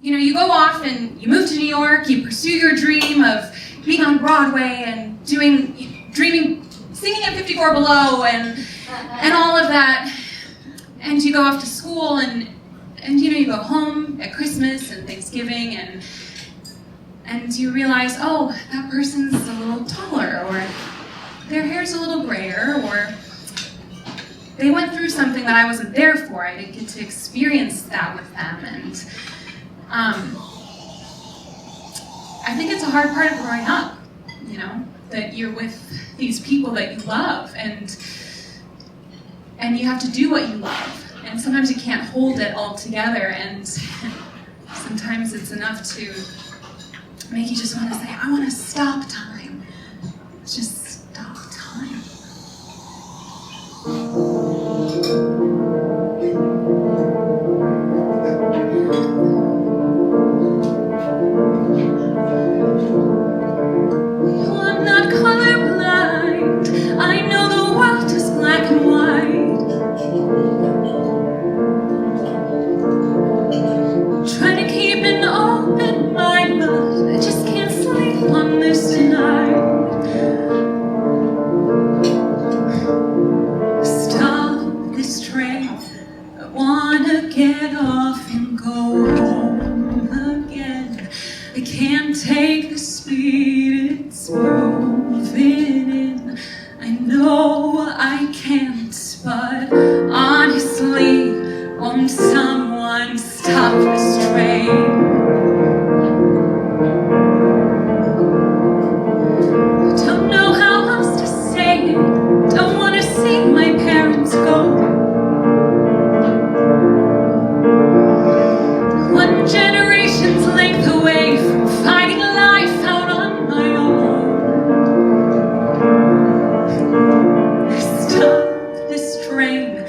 you know, you go off and you move to New York, you pursue your dream of being on Broadway and dreaming, singing at 54 Below and all of that. And you go off to school and you know, you go home at Christmas and Thanksgiving and you realize, oh, that person's a little taller, or their hair's a little grayer, or they went through something that I wasn't there for. I didn't get to experience that with them. And I think it's a hard part of growing up, you know, that you're with these people that you love and you have to do what you love. And sometimes you can't hold it all together, and sometimes it's enough to make you just want to say, I want to stop time. Just stop time. No, I'm not colorblind. I know the world is black and white. Trying to keep an open mind, but I just can't sleep on this tonight. Stop this train. I wanna get off and go home again. I can't take the speed it's moving in. I know I can't, but honestly, won't someone stop this train? Don't know how else to say it. Don't want to see my parents go. One generation's length away from fighting life out on my own. Stop this train.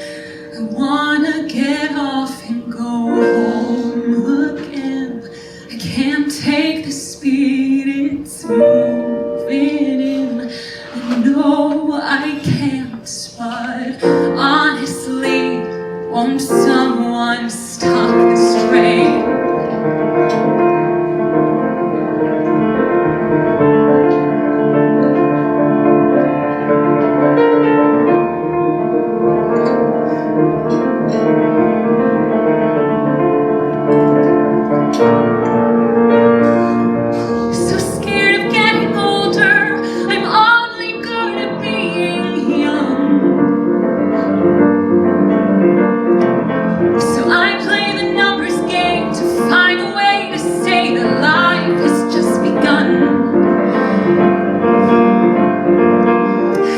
I wanna get off and go home again. I can't take the speed it's moving in. I know I can't, but honestly, won't someone stop this train? So scared of getting older, I'm only good at being young. So I play the numbers game to find a way to say that life has just begun.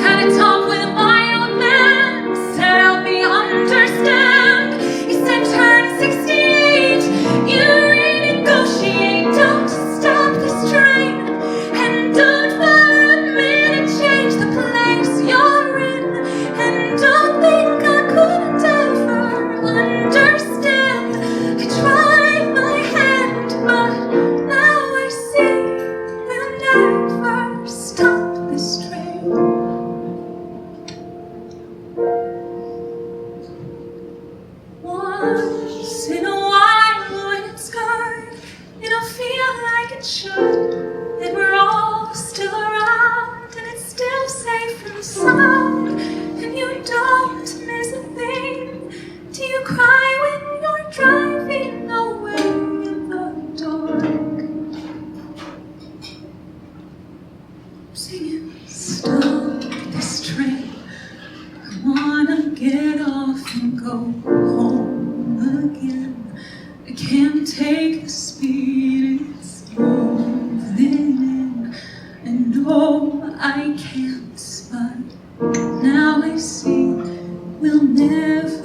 Had a talk with my old man, said help me understand. He said turn 68, you renegotiate, don't stop this train, and don't for a minute change the place you're in, and don't think I couldn't ever understand. I tried my hand, but now I see we'll never stop this train. Once in a while when it's good, it'll feel like it should, and we're all still around, and it's still safe from sound, and you don't miss a thing. Do you cry when you're driving away in the dark? Singing, stop this train. I wanna get off and go home again. I can't take the speed it's moving in. I know I can't, but now I see we'll never